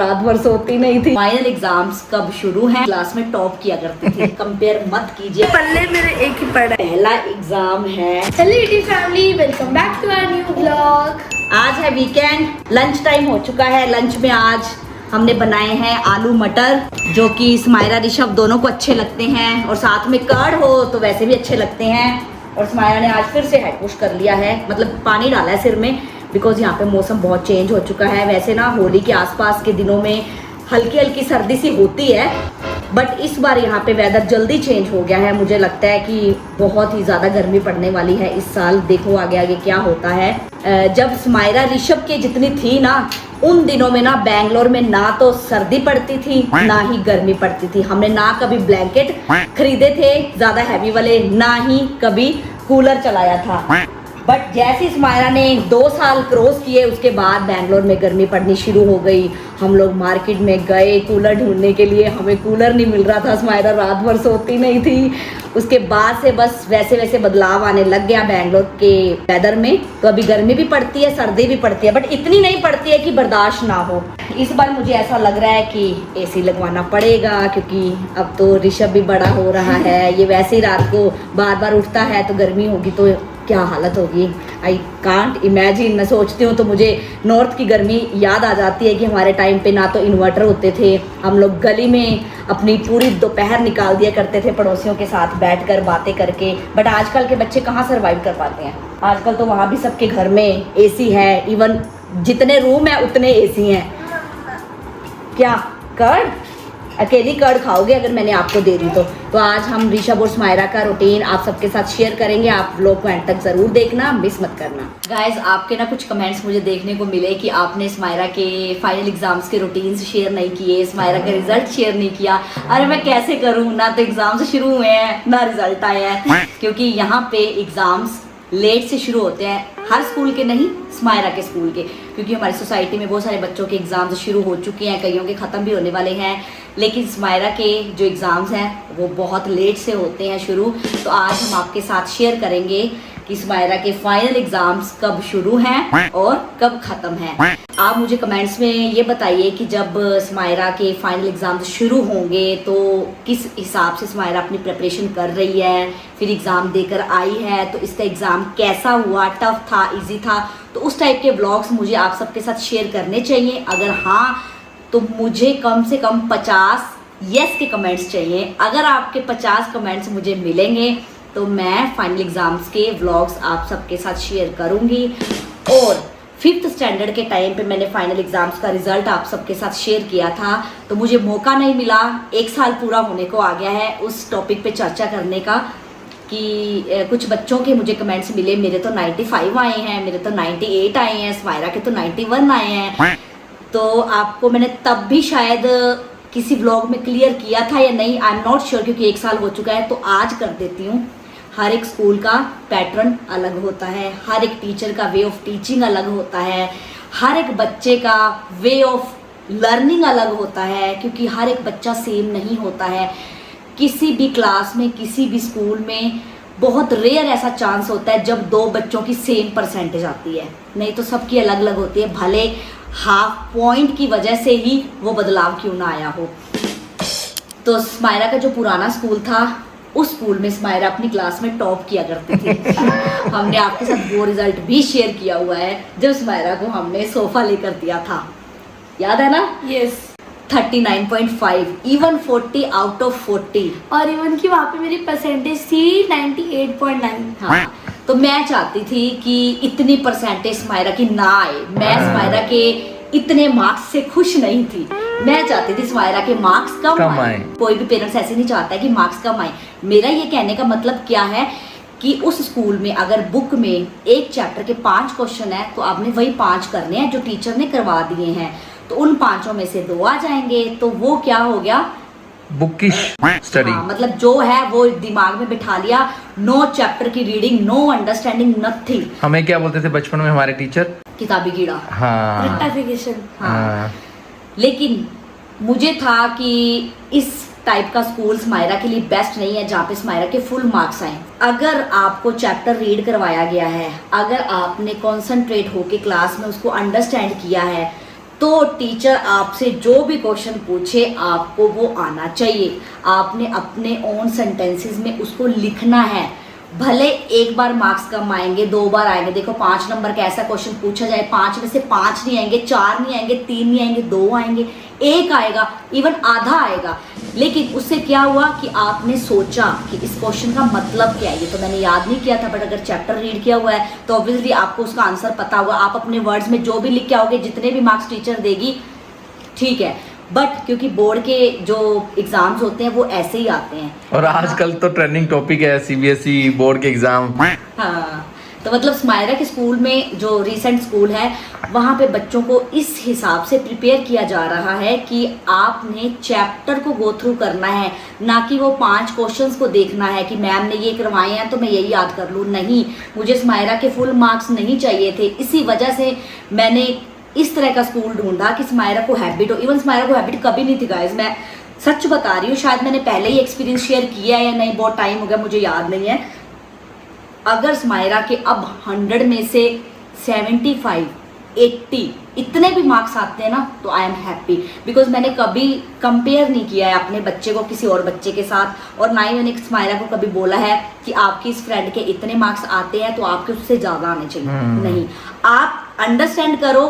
रात भर सोती नहीं थी। फाइनल एग्जाम्स कब शुरू हैं? क्लास में टॉप किया करती थी। कंपेयर मत कीजिए, पल्ले मेरे एक ही पड़ा है। पहला एग्जाम है। Hello YouTube family, welcome back to our new vlog. आज है वीकेंड, लंच टाइम हो चुका है। लंच में आज हमने बनाए हैं आलू मटर, जो कि स्मायरा ऋषभ दोनों को अच्छे लगते हैं, और साथ में कर्ड हो तो वैसे भी अच्छे लगते हैं। और स्मायरा ने आज फिर से हेड वॉश कर लिया है, मतलब पानी डाला है सिर में, बिकॉज यहाँ पे मौसम बहुत चेंज हो चुका है। वैसे ना होली के आसपास के दिनों में हल्की हल्की सर्दी सी होती है, बट इस बार यहाँ पे वेदर जल्दी चेंज हो गया है। मुझे लगता है कि बहुत ही ज़्यादा गर्मी पड़ने वाली है इस साल। देखो आगे आगे क्या होता है। जब स्मायरा ऋषभ के जितनी थी ना, उन दिनों में ना बेंगलोर में ना तो सर्दी पड़ती थी ना ही गर्मी पड़ती थी। हमने ना कभी ब्लैंकेट खरीदे थे ज़्यादा हैवी वाले, ना ही कभी कूलर चलाया था। बट जैसे स्मायरा ने 2 साल क्रॉस किए, उसके बाद बेंगलोर में गर्मी पड़नी शुरू हो गई। हम लोग मार्केट में गए कूलर ढूंढने के लिए, हमें कूलर नहीं मिल रहा था। स्मायरा रात भर सोती नहीं थी। उसके बाद से बस वैसे वैसे बदलाव आने लग गया बेंगलोर के वेदर में। तो अभी गर्मी भी पड़ती है, सर्दी भी पड़ती है, बट इतनी नहीं पड़ती है कि बर्दाश्त ना हो। इस बार मुझे ऐसा लग रहा है कि एसी लगवाना पड़ेगा, क्योंकि अब तो ऋषभ भी बड़ा हो रहा है। ये वैसे ही रात को बार बार उठता है, तो गर्मी होगी तो क्या हालत होगी। I can't imagine. मैं सोचती हूँ तो मुझे नॉर्थ की गर्मी याद आ जाती है कि हमारे टाइम पे ना तो इन्वर्टर होते थे, हम लोग गली में अपनी पूरी दोपहर निकाल दिया करते थे पड़ोसियों के साथ बैठकर बातें करके। बट आजकल के बच्चे कहाँ सर्वाइव कर पाते हैं। आजकल तो वहाँ भी सबके घर में एसी है, इवन जितने रूम है उतने एसी हैं। क्या कर्ड अकेली कर्ड खाओगे अगर मैंने आपको दे दी तो आज हम ऋषभ और स्मायरा का रूटीन आप सबके साथ शेयर करेंगे। आप लोग को एंड तक जरूर देखना, मिस मत करना। गाइज, आपके ना कुछ कमेंट्स मुझे देखने को मिले कि आपने स्मायरा के फाइनल एग्जाम्स के रूटीन्स शेयर नहीं किए, स्मायरा का रिजल्ट शेयर नहीं किया। अरे मैं कैसे करूँ, ना तो एग्जाम्स शुरू हुए हैं ना रिजल्ट आया है, क्योंकि यहाँ पे एग्जाम्स लेट से शुरू होते हैं। हर स्कूल के नहीं, स्मायरा के स्कूल के, क्योंकि हमारी सोसाइटी में बहुत सारे बच्चों के एग्जाम्स शुरू हो चुके हैं, कईयों के ख़त्म भी होने वाले हैं। लेकिन स्मायरा के जो एग्ज़ाम्स हैं वो बहुत लेट से होते हैं शुरू। तो आज हम आपके साथ शेयर करेंगे कि स्मायरा के फाइनल एग्ज़ाम्स कब शुरू हैं और कब ख़त्म हैं। आप मुझे कमेंट्स में ये बताइए कि जब स्मायरा के फाइनल एग्ज़ाम्स शुरू होंगे तो किस हिसाब से स्मायरा अपनी प्रिपरेशन कर रही है, फिर एग्ज़ाम देकर आई है तो इसका एग्ज़ाम कैसा हुआ, टफ था, इजी था। तो उस टाइप के व्लॉग्स मुझे आप सबके साथ शेयर करने चाहिए। अगर हाँ, तो मुझे कम से कम 50 यस के कमेंट्स चाहिए। अगर आपके 50 कमेंट्स मुझे मिलेंगे तो मैं फाइनल एग्ज़ाम्स के व्लॉग्स आप सबके साथ शेयर करूंगी। और 5th स्टैंडर्ड के टाइम पे मैंने फाइनल एग्ज़ाम्स का रिजल्ट आप सबके साथ शेयर किया था, तो मुझे मौका नहीं मिला। 1 साल पूरा होने को आ गया है उस टॉपिक पे चर्चा करने का, कि कुछ बच्चों के मुझे कमेंट्स मिले। मेरे तो 95 आए हैं, मेरे तो 98 आए हैं, स्मायरा के तो 91 आए हैं। तो आपको मैंने तब भी शायद किसी व्लॉग में क्लियर किया था या नहीं, आई एम नॉट श्योर, क्योंकि 1 साल हो चुका है। तो आज कर देती हूँ। हर एक स्कूल का पैटर्न अलग होता है, हर एक टीचर का वे ऑफ टीचिंग अलग होता है, हर एक बच्चे का वे ऑफ लर्निंग अलग होता है, क्योंकि हर एक बच्चा सेम नहीं होता है। किसी भी क्लास में, किसी भी स्कूल में बहुत रेयर ऐसा चांस होता है जब 2 बच्चों की सेम परसेंटेज आती है, नहीं तो सबकी अलग अलग होती है। भले हाफ पॉइंट की वजह से ही वो बदलाव क्यों ना आया हो। तो स्मायरा का जो पुराना स्कूल था, उस स्कूल में स्मायरा अपनी क्लास में टॉप किया करती थी। हमने आपके साथ वो रिजल्ट भी शेयर किया हुआ है जब स्मायरा को हमने सोफा लेकर दिया था, याद है ना? यस। 39.5, even 40 out of 40। और इवन की वहाँ पे मेरी परसेंटेज थी 98.9। हाँ, तो मैं चाहती थी कि इतनी परसेंटेज स्मायरा की ना आए। मैं स्मायरा के इतने मार्क्स से खुश नहीं थी। मैं चाहती थी स्मायरा के मार्क्स कम आए। कोई भी पेरेंट्स ऐसे नहीं चाहता है कि मार्क्स कम आए। मेरा ये कहने का मतलब क्या है कि उस स्कूल में अगर बुक में एक चैप्टर के 5 क्वेश्चन है तो आपने वही 5 करने हैं जो टीचर ने करवा दिए हैं। तो उन 5 में से 2 आ जाएंगे, तो वो क्या हो गया, बुकिश स्टडी। हाँ, मतलब जो है वो दिमाग में बिठा लिया। नो चैप्टर की रीडिंग, नो अंडरस्टैंडिंग, नथिंग। हमें क्या बोलते थे बचपन में हमारे टीचर? किताबी कीड़ा। हाँ, रेक्टिफिकेशन। हाँ। लेकिन मुझे था कि इस टाइप का स्कूल स्मायरा के लिए बेस्ट नहीं है जहाँ पे स्मायरा के फुल मार्क्स आए। अगर आपको चैप्टर रीड करवाया गया है, अगर आपने कॉन्सेंट्रेट होके क्लास में उसको अंडरस्टैंड किया है, तो टीचर आपसे जो भी क्वेश्चन पूछे आपको वो आना चाहिए। आपने अपने ओन सेंटेंसेस में उसको लिखना है। भले एक बार मार्क्स कम आएंगे, 2 बार आएंगे। देखो 5 नंबर का ऐसा क्वेश्चन पूछा जाए, 5 में से 5 नहीं आएंगे, 4 नहीं आएंगे, 3 नहीं आएंगे, 2 आएंगे, 1 आएगा, इवन आधा आएगा। लेकिन उससे क्या हुआ कि आपने सोचा कि इस क्वेश्चन का मतलब क्या है। ये तो मैंने याद नहीं किया था, बट अगर चैप्टर रीड किया हुआ है तो ऑब्वियसली आपको उसका आंसर पता होगा। आप अपने वर्ड्स में जो भी लिख के आओगे, जितने भी मार्क्स टीचर देगी, ठीक है। बट क्योंकि बोर्ड के जो एग्जाम्स होते हैं वो ऐसे ही आते हैं। और आजकल तो ट्रेंडिंग टॉपिक है सीबीएसई बोर्ड के एग्जाम। हाँ, तो मतलब स्माइरा के स्कूल में जो रिसेंट स्कूल है वहाँ पे बच्चों को इस हिसाब से प्रिपेयर किया जा रहा है कि आपने चैप्टर को गो थ्रू करना है, ना कि वो 5 क्वेश्चंस को देखना है कि मैम ने ये करवाए हैं तो मैं यही याद कर लूँ। नहीं, मुझे स्माइरा के फुल मार्क्स नहीं चाहिए थे। इसी वजह से मैंने इस तरह का स्कूल ढूंढा कि स्माइरा को हैबिट हो। इवन स्माइरा को हैबिट कभी नहीं थी गाइस, मैं सच बता रही हूँ। शायद मैंने पहले ही एक्सपीरियंस शेयर किया है या नहीं, बहुत टाइम हो गया, मुझे याद नहीं है। अगर स्माइरा के अब 100 में से 75, 80 इतने भी मार्क्स आते हैं ना तो आई एम हैप्पी, बिकॉज मैंने कभी कंपेयर नहीं किया है अपने बच्चे को किसी और बच्चे के साथ। और ना ही मैंने स्माइरा को कभी बोला है कि आपकी इस फ्रेंड के इतने मार्क्स आते हैं तो आपके उससे ज़्यादा आने चाहिए। नहीं, आप अंडरस्टैंड करो,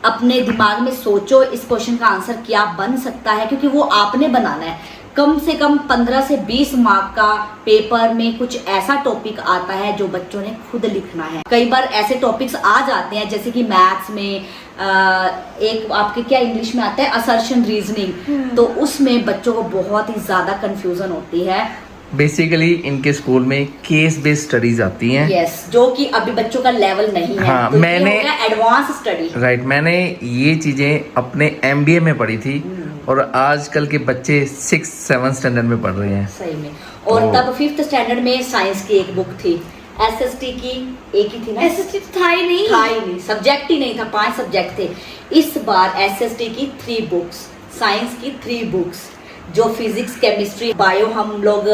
अपने दिमाग में सोचो इस क्वेश्चन का आंसर क्या बन सकता है, क्योंकि वो आपने बनाना है। कम से कम 15 से 20 मार्क का पेपर में कुछ ऐसा टॉपिक आता है जो बच्चों ने खुद लिखना है। कई बार ऐसे टॉपिक्स आ जाते हैं जैसे कि मैथ्स में एक आपके क्या इंग्लिश में आता है असर्शन रीजनिंग, तो उसमें बच्चों को बहुत ही ज्यादा कंफ्यूजन होती है। बेसिकली इनके स्कूल में केस बेस्ड स्टडीज आती हैं। यस, जो कि अभी बच्चों का लेवल नहीं है। हाँ, तो मैंने एडवांस स्टडी राइट मैंने ये चीजें अपने एमबीए में पढ़ी थी और आजकल के बच्चे 6-7 स्टैंडर्ड में पढ़ रहे हैं सही में। और तब 5th स्टैंडर्ड में साइंस की एक बुक थी, एसएसटी की एक ही थी ना। एसएसटी था ही नहीं, सब्जेक्ट ही नहीं था, 5 सब्जेक्ट थे। इस बार एसएसटी की 3 बुक्स, साइंस की 3 बुक्स, जो फिजिक्स, केमिस्ट्री, बायो हम लोग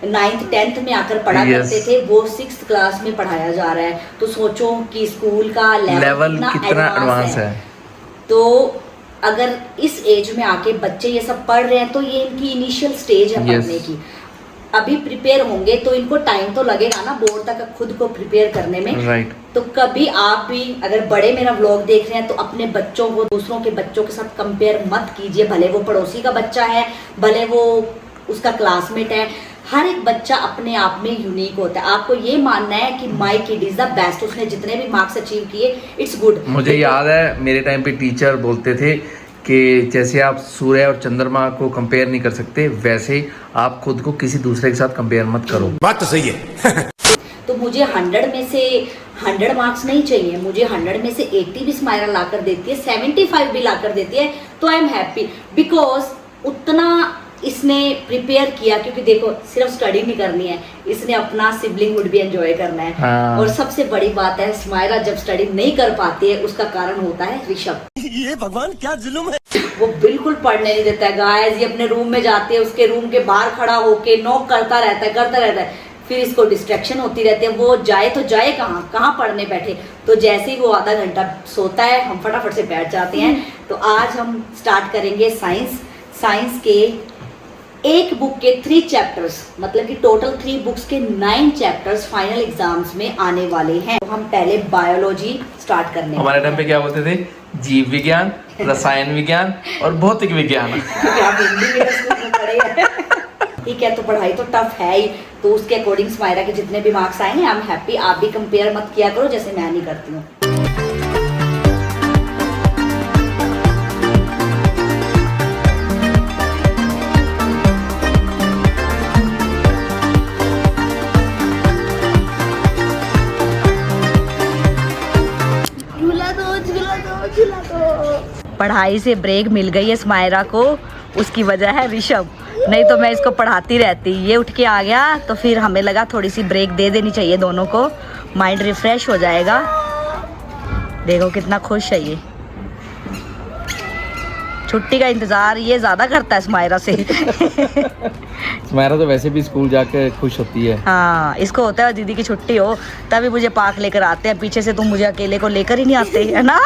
9th 10th में आकर पढ़ा करते थे, वो 6th क्लास में पढ़ाया जा रहा है। तो सोचो कि स्कूल का लेवल कितना एडवांस है। तो अगर इस एज में आके बच्चे ये सब पढ़ रहे हैं तो ये इनकी इनिशियल स्टेज है पढ़ने की। अभी प्रिपेयर होंगे तो इनको टाइम तो लगेगा ना बोर्ड तक खुद को प्रिपेयर करने में। राइट। तो कभी आप भी अगर बड़े मेरा व्लॉग देख रहे हैं तो अपने बच्चों को दूसरों के बच्चों के साथ कंपेयर मत कीजिए। भले वो पड़ोसी का बच्चा है, भले वो उसका क्लासमेट है, हर एक बच्चा अपने आप में यूनिक होता है। आपको ये मानना है कि my kid is the best, उसने जितने भी मार्क्स अचीव किए इट्स गुड। मुझे याद है मेरे टाइम पे टीचर बोलते थे कि जैसे आप सूर्य और चंद्रमा को कंपेयर नहीं कर सकते, वैसे आप खुद को किसी दूसरे के साथ कंपेयर मत करो। बात तो सही है। तो मुझे 100 में से 100 मार्क्स नहीं चाहिए, मुझे 100 में से 80 भी स्माइरा ला कर देती है, 75 भी ला कर देती है तो आई एम हैप्पी, बिकॉज उतना इसने प्रिपेयर किया। क्योंकि देखो सिर्फ स्टडी नहीं करनी है, इसने अपना सिबलिंगहुड भी एंजॉय करना है। हाँ। और सबसे बड़ी बात है, स्माइरा जब स्टडी नहीं कर पाती है उसका कारण होता है ऋषभ। ये भगवान क्या जुल्म है। वो बिल्कुल पढ़ने नहीं देता है गाइस। ये अपने रूम में जाते हैं, उसके रूम के बाहर खड़ा होके नॉक करता रहता है, फिर इसको डिस्ट्रैक्शन होती रहती है। वो जाए तो जाए कहाँ पढ़ने बैठे। तो जैसे ही वो आधा घंटा सोता है हम फटाफट से बैठ जाते हैं। तो आज हम स्टार्ट करेंगे साइंस के एक बुक के 3 चैप्टर्स, मतलब कि टोटल 3 बुक्स के 9 चैप्टर्स फाइनल एग्जाम्स में आने वाले हैं। तो हम पहले बायोलॉजी स्टार्ट करने। हमारे टाइम पे क्या बोलते थे? जीव विज्ञान, रसायन विज्ञान और भौतिक विज्ञान। क्योंकि आप हिंदी मीडियम स्कूल में पढ़े हैं। ठीक है, तो पढ़ाई तो टफ है ही, तो उसके अकॉर्डिंग स्माइरा के जितने भी मार्क्स आए हैं आई एम हैप्पी। आप भी कंपेयर मत किया करो जैसे मैं नहीं करती हूँ। झूला दो। पढ़ाई से ब्रेक मिल गई है स्माइरा को, उसकी वजह है ऋषभ, नहीं तो मैं इसको पढ़ाती रहती। ये उठ के आ गया तो फिर हमें लगा थोड़ी सी ब्रेक दे देनी चाहिए दोनों को, माइंड रिफ्रेश हो जाएगा। देखो कितना खुश है ये, छुट्टी का इंतजार ये ज्यादा करता है स्माइरा से। स्माइरा तो वैसे भी स्कूल जाके खुश होती है। हाँ, इसको होता है दीदी की छुट्टी हो तभी मुझे पार्क लेकर आते हैं, पीछे से तुम मुझे अकेले को लेकर ही नहीं आते है ना।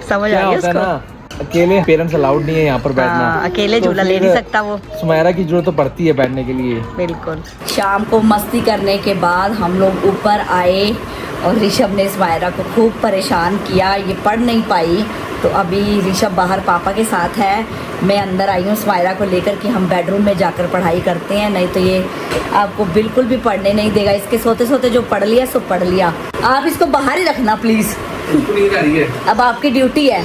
समझ क्या आ गया होता है उसको? ना, अकेले पेरेंट्स अलाउड नहीं है यहाँ पर बैठना। हाँ, अकेले तो झूला ले फिर नहीं सकता वो। सुमायरा की जरूरत तो पड़ती है बैठने के लिए। बिल्कुल। शाम को मस्ती करने के बाद हम लोग ऊपर आए और ऋषभ ने सुमायरा को खूब परेशान किया, ये पढ़ नहीं पाई। तो अभी ऋषभ बाहर पापा के साथ है, मैं अंदर आई हूँ सुमायरा को लेकर कि हम बेडरूम में जाकर पढ़ाई करते हैं, नहीं तो ये आपको बिल्कुल भी पढ़ने नहीं देगा। इसके सोते सोते जो पढ़ लिया सो पढ़ लिया। आप इसको बाहर ही रखना प्लीज़, नींद आ रही है। अब आपकी ड्यूटी है।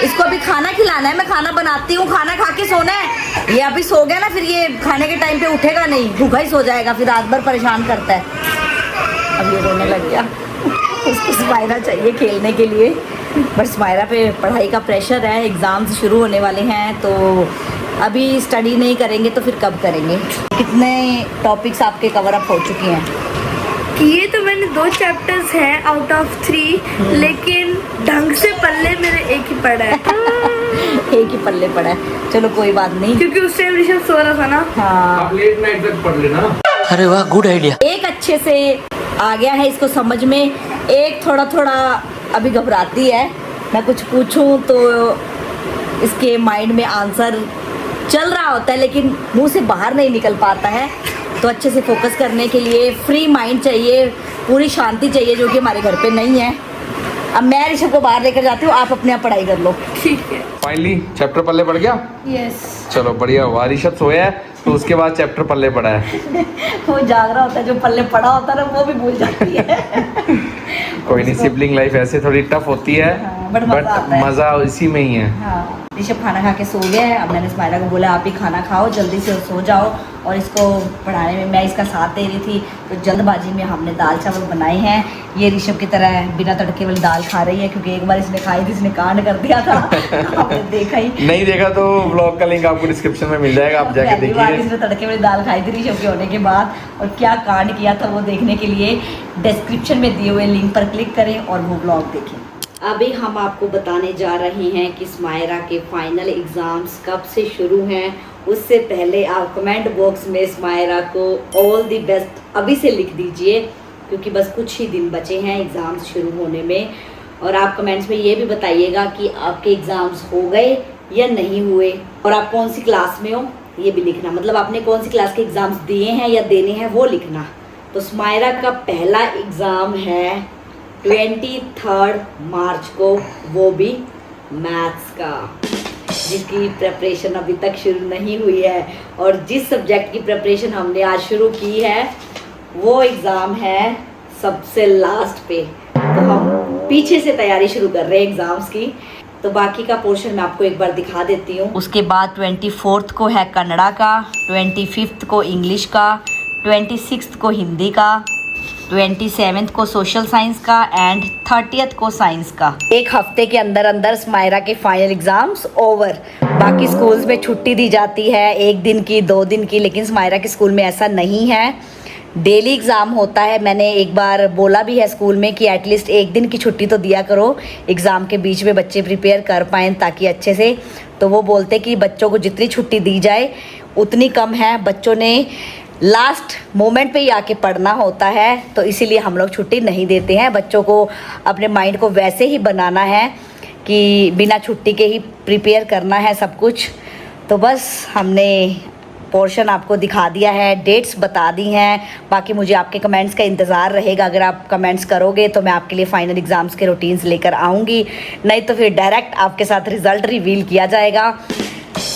इसको अभी खाना खिलाना है, मैं खाना बनाती हूँ, खाना खा के सोना है। ये अभी सो गया ना, फिर ये खाने के टाइम पे उठेगा नहीं, भूखा ही सो जाएगा, फिर रात भर परेशान करता है। अब ये रोने लग गया। उसको सुमायरा चाहिए खेलने के लिए, बट सुमायरा पे पढ़ाई का प्रेशर है, एग्ज़ाम्स शुरू होने वाले हैं, तो अभी स्टडी नहीं करेंगे तो फिर कब करेंगे। कितने टॉपिक्स आपके कवर अप हो चुके हैं? किए तो मैंने 2 चैप्टर्स हैं आउट ऑफ 3, लेकिन ढंग से पल्ले मेरे एक ही पड़ा है। एक ही पल्ले पड़ा है, चलो कोई बात नहीं। क्योंकि उस टाइम ऋषभ सो रहा था ना। हाँ, आप लेट नाइट तक पढ़ लेना। अरे वाह, गुड आइडिया। एक अच्छे से आ गया है इसको समझ में, एक थोड़ा थोड़ा अभी घबराती है। मैं कुछ पूछूं तो इसके माइंड में आंसर चल रहा होता है, लेकिन मुंह से बाहर नहीं निकल पाता है। तो अच्छे से फोकस करने के लिए फ्री माइंड चाहिए, पूरी शांति चाहिए, जो कि हमारे घर पे नहीं है। अब मैं ऋषभ को बाहर लेकर जाती हूँ, आप अपने आप पढ़ाई कर लो। ठीक है। फाइनली चैप्टर पल्ले पड़ गया। यस। चलो बढ़िया हुआ, ऋषभ सोया है तो उसके बाद चैप्टर पल्ले पड़ा है। वो जाग रहा होता है, जो पल्ले पड़ा होता है ना वो भी भूल जाती है। कोई नहीं, सिबलिंग लाइफ ऐसे थोड़ी टफ होती है, हाँ, बट मज़ा आता है। मजा इसी में ही है। हाँ, ऋषभ खाना खा के सो गया है। अब मैंने सुमायरा को बोला आप ही खाना खाओ, जल्दी से सो जाओ, और इसको पढ़ाने में मैं इसका साथ दे रही थी। तो जल्दबाजी में हमने दाल चावल बनाए हैं। ये ऋषभ की तरह बिना तड़के वाली दाल खा रही है, क्योंकि एक बार इसने खाई थी, इसने कांड कर दिया था। आपने देखा ही नहीं देखा तो ब्लॉग का लिंक आपको डिस्क्रिप्शन में मिल जाएगा, आप जाके पहली बार देखिए। इसने तड़के वाली दाल खाई थी ऋषभ के होने के बाद, और क्या कांड किया था वो देखने के लिए डिस्क्रिप्शन में दिए हुए लिंक पर क्लिक करें और वो ब्लॉग देखें। अभी हम आपको बताने जा रहे हैं कि सुमायरा के फाइनल एग्ज़ाम्स कब से शुरू हैं। उससे पहले आप कमेंट बॉक्स में सुमायरा को ऑल द बेस्ट अभी से लिख दीजिए, क्योंकि बस कुछ ही दिन बचे हैं एग्ज़ाम्स शुरू होने में। और आप कमेंट्स में ये भी बताइएगा कि आपके एग्ज़ाम्स हो गए या नहीं हुए, और आप कौन सी क्लास में हो ये भी लिखना, मतलब आपने कौन सी क्लास के एग्ज़ाम्स दिए हैं या देने हैं वो लिखना। तो सुमायरा का पहला एग्ज़ाम है 23 मार्च को, वो भी मैथ्स का, जिसकी प्रिपरेशन अभी तक शुरू नहीं हुई है। और जिस सब्जेक्ट की प्रिपरेशन हमने आज शुरू की है वो एग्ज़ाम है सबसे लास्ट पे, तो हम पीछे से तैयारी शुरू कर रहे हैं एग्ज़ाम्स की। तो बाकी का पोर्शन मैं आपको एक बार दिखा देती हूँ। उसके बाद 24 को है कन्नड़ा का, 25 को इंग्लिश का, 26 को हिंदी का, 27 को सोशल साइंस का एंड 30 को साइंस का। एक हफ्ते के अंदर अंदर सुमायरा के फाइनल एग्जाम्स ओवर। बाकी स्कूल्स में छुट्टी दी जाती है 1 दिन की, 2 दिन की, लेकिन सुमायरा के स्कूल में ऐसा नहीं है, डेली एग्ज़ाम होता है। मैंने एक बार बोला भी है स्कूल में कि एटलीस्ट 1 दिन की छुट्टी तो दिया करो, एग्ज़ाम के बीच में बच्चे प्रिपेयर कर पाएँ ताकि अच्छे से। तो वो बोलते कि बच्चों को जितनी छुट्टी दी जाए उतनी कम है, बच्चों ने लास्ट मोमेंट पे ही आके पढ़ना होता है, तो इसीलिए हम लोग छुट्टी नहीं देते हैं। बच्चों को अपने माइंड को वैसे ही बनाना है कि बिना छुट्टी के ही प्रिपेयर करना है सब कुछ। तो बस हमने पोर्शन आपको दिखा दिया है, डेट्स बता दी हैं। बाकी मुझे आपके कमेंट्स का इंतज़ार रहेगा। अगर आप कमेंट्स करोगे तो मैं आपके लिए फ़ाइनल एग्ज़ाम्स के रूटीन्स लेकर आऊँगी, नहीं तो फिर डायरेक्ट आपके साथ रिज़ल्ट रिवील किया जाएगा।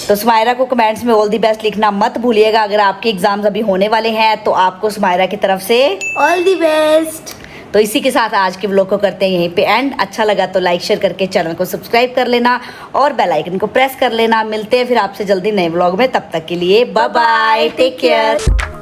तो सुमायरा को कमेंट्स में ऑल दी बेस्ट लिखना मत भूलिएगा। अगर आपके एग्ज़ाम्स अभी होने वाले हैं तो आपको सुमायरा की तरफ से ऑल द बेस्ट। तो इसी के साथ आज के व्लॉग को करते हैं यहीं पे एंड। अच्छा लगा तो लाइक शेयर करके चैनल को सब्सक्राइब कर लेना और बेल आइकन को प्रेस कर लेना। मिलते हैं फिर आपसे जल्दी नए व्लॉग में, तब तक के लिए बाय बाय, टेक केयर।